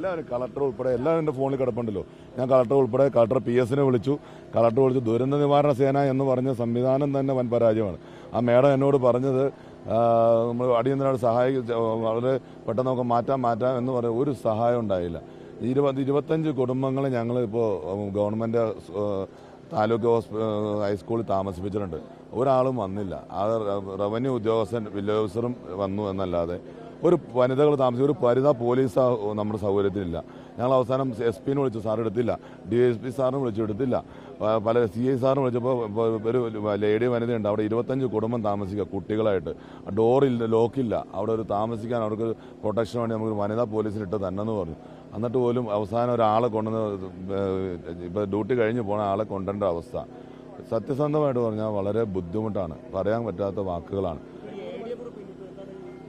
എല്ലാവരും കളക്ടർ ഉൾപ്പെടെ എല്ലാവരും എൻ്റെ ഫോണിൽ കിടപ്പുണ്ടല്ലോ. ഞാൻ കളക്ടർ ഉൾപ്പെടെ കളക്ടർ PS വിളിച്ചു. കളക്ടർ വിളിച്ചു. ദുരന്ത നിവാരണ സേന എന്ന് പറഞ്ഞ സംവിധാനം തന്നെ വൻ പരാജയമാണ്. ആ മേഡം എന്നോട് പറഞ്ഞത് നമ്മൾ അടിയന്തരമായിട്ട് വളരെ പെട്ടെന്ന് നമുക്ക് മാറ്റാം എന്ന് പറഞ്ഞ ഒരു സഹായം ഉണ്ടായില്ല. 25 കുടുംബങ്ങളെ ഞങ്ങളിപ്പോൾ ഗവൺമെൻറ് താലൂക്ക് ഹൈസ്കൂളിൽ താമസിപ്പിച്ചിട്ടുണ്ട്. ഒരാളും വന്നില്ല. ആ റവന്യൂ ഉദ്യോഗസ്ഥൻ വില്ലേജ് ഓഫീസറും വന്നു എന്നല്ലാതെ ഒരു വനിതകൾ താമസിക്കും. ഒരു വനിതാ പോലീസ് നമ്മുടെ സൗകര്യത്തിലില്ല. ഞങ്ങൾ അവസാനം SP വിളിച്ചു, സാർ എടുത്തില്ല. DSP സാറിന് വിളിച്ചു, എടുത്തില്ല. പല CI സാറിന് വിളിച്ചപ്പോൾ ഒരു ലേഡി വനിതയുണ്ട്, അവിടെ 25 കുടുംബം താമസിക്കുക കുട്ടികളായിട്ട്. ഡോറില്ല, ലോക്കില്ല. അവിടെ ഒരു താമസിക്കാൻ അവർക്ക് പ്രൊട്ടക്ഷൻ വേണ്ടി നമുക്ക് വനിതാ പോലീസിലിട്ട് തന്നെന്ന് പറഞ്ഞു. എന്നിട്ട് പോലും അവസാനം ഒരാളെ കൊണ്ടുവന്ന് ഇപ്പോൾ ഡ്യൂട്ടി കഴിഞ്ഞ് പോണ ആളെ കൊണ്ടുവരേണ്ട അവസ്ഥ സത്യസന്ധമായിട്ട് പറഞ്ഞാൽ വളരെ ബുദ്ധിമുട്ടാണ്. പറയാൻ പറ്റാത്ത വാക്കുകളാണ്.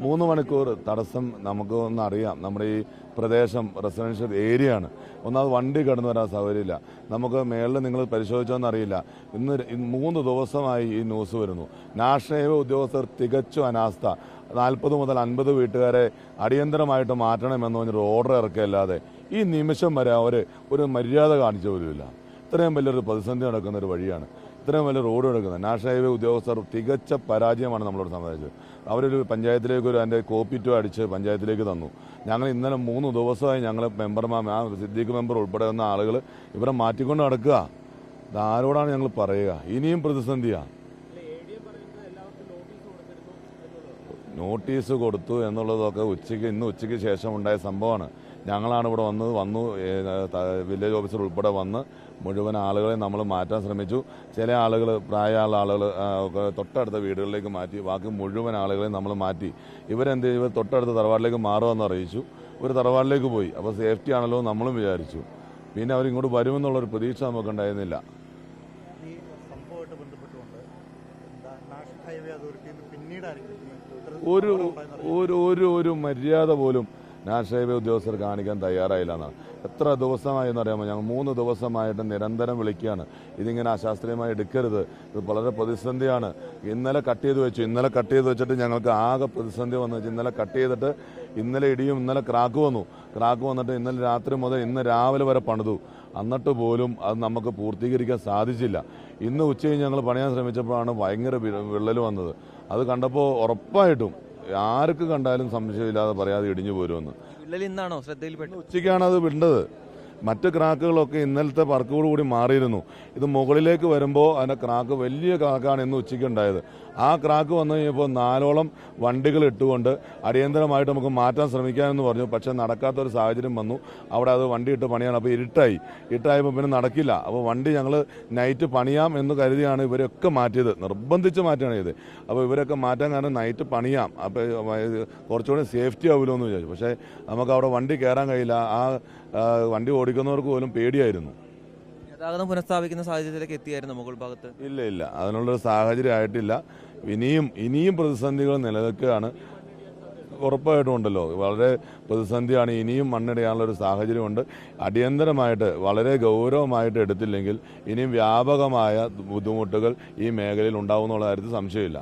3 മണിക്കൂർ തടസ്സം നമുക്ക് ഒന്നറിയാം. നമ്മുടെ ഈ പ്രദേശം റെസിഡൻഷ്യൽ ഏരിയ ആണ്. ഒന്നാമത് വണ്ടി കടന്നു വരാൻ സൗകര്യമില്ല. നമുക്ക് മേളിൽ നിങ്ങൾ പരിശോധിച്ചോന്നറിയില്ല. ഇന്ന് 3 ദിവസമായി ഈ ന്യൂസ് വരുന്നു. നാഷണൽ ഹൈവേ ഉദ്യോഗസ്ഥർ തികച്ചും അനാസ്ഥ. 40 മുതൽ 50 വീട്ടുകാരെ അടിയന്തരമായിട്ട് മാറ്റണമെന്ന് പറഞ്ഞൊരു ഓർഡർ ഇറക്കുകയല്ലാതെ ഈ നിമിഷം വരെ അവർ ഒരു മര്യാദ കാണിച്ച പോലുമില്ല. ഇത്രയും വലിയൊരു പ്രതിസന്ധി നടക്കുന്ന ഒരു വഴിയാണ്, ഇത്രയും വലിയ റോഡ് എടുക്കുന്നത്. നാഷണൽ ഹൈവേ ഉദ്യോഗസ്ഥർ തികച്ച പരാജയമാണ് നമ്മളോട് സംബന്ധിച്ചത്. അവരൊരു പഞ്ചായത്തിലേക്ക് അതിൻ്റെ കോപ്പി 2 അടിച്ച് പഞ്ചായത്തിലേക്ക് തന്നു. ഞങ്ങൾ ഇന്നലെ 3 ദിവസമായി ഞങ്ങൾ മെമ്പർമാർ, ആ സിദ്ദീഖ് മെമ്പർ ഉൾപ്പെടെ വന്ന ആളുകൾ ഇവരെ മാറ്റിക്കൊണ്ട് നടക്കുക. ഇതാരോടാണ് ഞങ്ങൾ പറയുക? ഇനിയും പ്രതിസന്ധിയാണ്. നോട്ടീസ് കൊടുത്തു എന്നുള്ളതൊക്കെ ഇന്ന് ഉച്ചയ്ക്ക് ശേഷം ഉണ്ടായ സംഭവമാണ്. ഞങ്ങളാണ് ഇവിടെ വന്നു വില്ലേജ് ഓഫീസർ ഉൾപ്പെടെ വന്ന് മുഴുവൻ ആളുകളെ നമ്മൾ മാറ്റാൻ ശ്രമിച്ചു. ചില ആളുകൾ, പ്രായമുള്ള ആളുകൾ തൊട്ടടുത്ത വീടുകളിലേക്ക് മാറ്റി. ബാക്കി മുഴുവൻ ആളുകളെ നമ്മൾ മാറ്റി. ഇവർ തൊട്ടടുത്ത തറവാട്ടിലേക്ക് മാറുമെന്ന് അറിയിച്ചു. ഒരു തറവാട്ടിലേക്ക് പോയി. അപ്പോൾ സേഫ്റ്റി ആണല്ലോ നമ്മളും വിചാരിച്ചു. പിന്നെ അവരിങ്ങോട്ട് വരുമെന്നുള്ളൊരു പ്രതീക്ഷ നമുക്ക് ഉണ്ടായിരുന്നില്ല. ഒരു മര്യാദ പോലും നാഷണൽ ഹൈവേ ഉദ്യോഗസ്ഥർ കാണിക്കാൻ തയ്യാറായില്ല എന്നാണ്. എത്ര ദിവസമായി എന്നറിയാമോ? ഞങ്ങൾ 3 ദിവസമായിട്ട് നിരന്തരം വിളിക്കുകയാണ്. ഇതിങ്ങനെ അശാസ്ത്രീയമായി എടുക്കരുത്, ഇത് വളരെ പ്രതിസന്ധിയാണ്. ഇന്നലെ കട്ട് ചെയ്ത് വെച്ചിട്ട് ഞങ്ങൾക്ക് ആകെ പ്രതിസന്ധി വന്നു. ഇന്നലെ കട്ട് ചെയ്തിട്ട് ഇന്നലെ ഇടിയും ഇന്നലെ ക്രാക്ക് വന്നിട്ട് ഇന്നലെ രാത്രി മുതൽ ഇന്ന് രാവിലെ വരെ പണിതു. എന്നിട്ട് പോലും അത് നമുക്ക് പൂർത്തീകരിക്കാൻ സാധിച്ചില്ല. ഇന്ന് ഉച്ചയും ഞങ്ങൾ പണിയാൻ ശ്രമിച്ചപ്പോഴാണ് ഭയങ്കര വിള്ളൽ വന്നത്. അത് കണ്ടപ്പോൾ ഉറപ്പായിട്ടും ആർക്ക് കണ്ടാലും സംശയമില്ലാതെ പറയാതെ ഇടിഞ്ഞു പോരുമെന്ന്. ഉച്ചയ്ക്കാണ് അത് വിണ്ടത്. മറ്റ് ക്രാക്കുകളൊക്കെ ഇന്നലത്തെ വർക്കോടുകൂടി മാറിയിരുന്നു. ഇത് മുകളിലേക്ക് വരുമ്പോൾ അതിൻ്റെ ക്രാക്ക് വലിയ ക്രാക്കാണ് ഇന്ന് ഉച്ചയ്ക്ക് ഉണ്ടായത്. ആ ക്രാക്ക് വന്നു കഴിഞ്ഞപ്പോൾ 4ഓളം വണ്ടികൾ ഇട്ടുകൊണ്ട് അടിയന്തരമായിട്ട് നമുക്ക് മാറ്റാൻ ശ്രമിക്കാമെന്ന് പറഞ്ഞു. പക്ഷേ നടക്കാത്തൊരു സാഹചര്യം വന്നു. അവിടെ അത് വണ്ടി ഇട്ട് പണിയാണ്. അപ്പോൾ ഇരുട്ടായപ്പോൾ പിന്നെ നടക്കില്ല. അപ്പോൾ വണ്ടി ഞങ്ങൾ നൈറ്റ് പണിയാം എന്ന് കരുതിയാണ് ഇവരൊക്കെ മാറ്റിയത്. നിർബന്ധിച്ച് മാറ്റുകയാണ് ചെയ്തത്. അപ്പോൾ ഇവരൊക്കെ മാറ്റാൻ കാരണം നൈറ്റ് പണിയാം, അപ്പോൾ കുറച്ചുകൂടി സേഫ്റ്റി ആവുമല്ലോ എന്ന് വിചാരിച്ചു. പക്ഷേ നമുക്ക് അവിടെ വണ്ടി കയറാൻ കഴിയില്ല. ആ വണ്ടി ഓടിക്കുന്നവർക്ക് പോലും പേടിയായിരുന്നു. ഗതാഗതം പുനഃസ്ഥാപിക്കുന്ന സാഹചര്യത്തിലേക്ക് എത്തിയായിരുന്നു മുകൾ ഭാഗത്ത്? ഇല്ല, അതിനുള്ളൊരു സാഹചര്യം ആയിട്ടില്ല. ഇനിയും പ്രതിസന്ധികൾ നിലനിൽക്കുകയാണ്. ഉറപ്പായിട്ടും ഉണ്ടല്ലോ, വളരെ പ്രതിസന്ധിയാണ്. ഇനിയും മണ്ണിടയാനുള്ളൊരു സാഹചര്യമുണ്ട്. അടിയന്തരമായിട്ട് വളരെ ഗൗരവമായിട്ട് എടുത്തില്ലെങ്കിൽ ഇനിയും വ്യാപകമായ ബുദ്ധിമുട്ടുകൾ ഈ മേഖലയിൽ ഉണ്ടാവുമെന്നുള്ള കാര്യത്തിൽ സംശയമില്ല.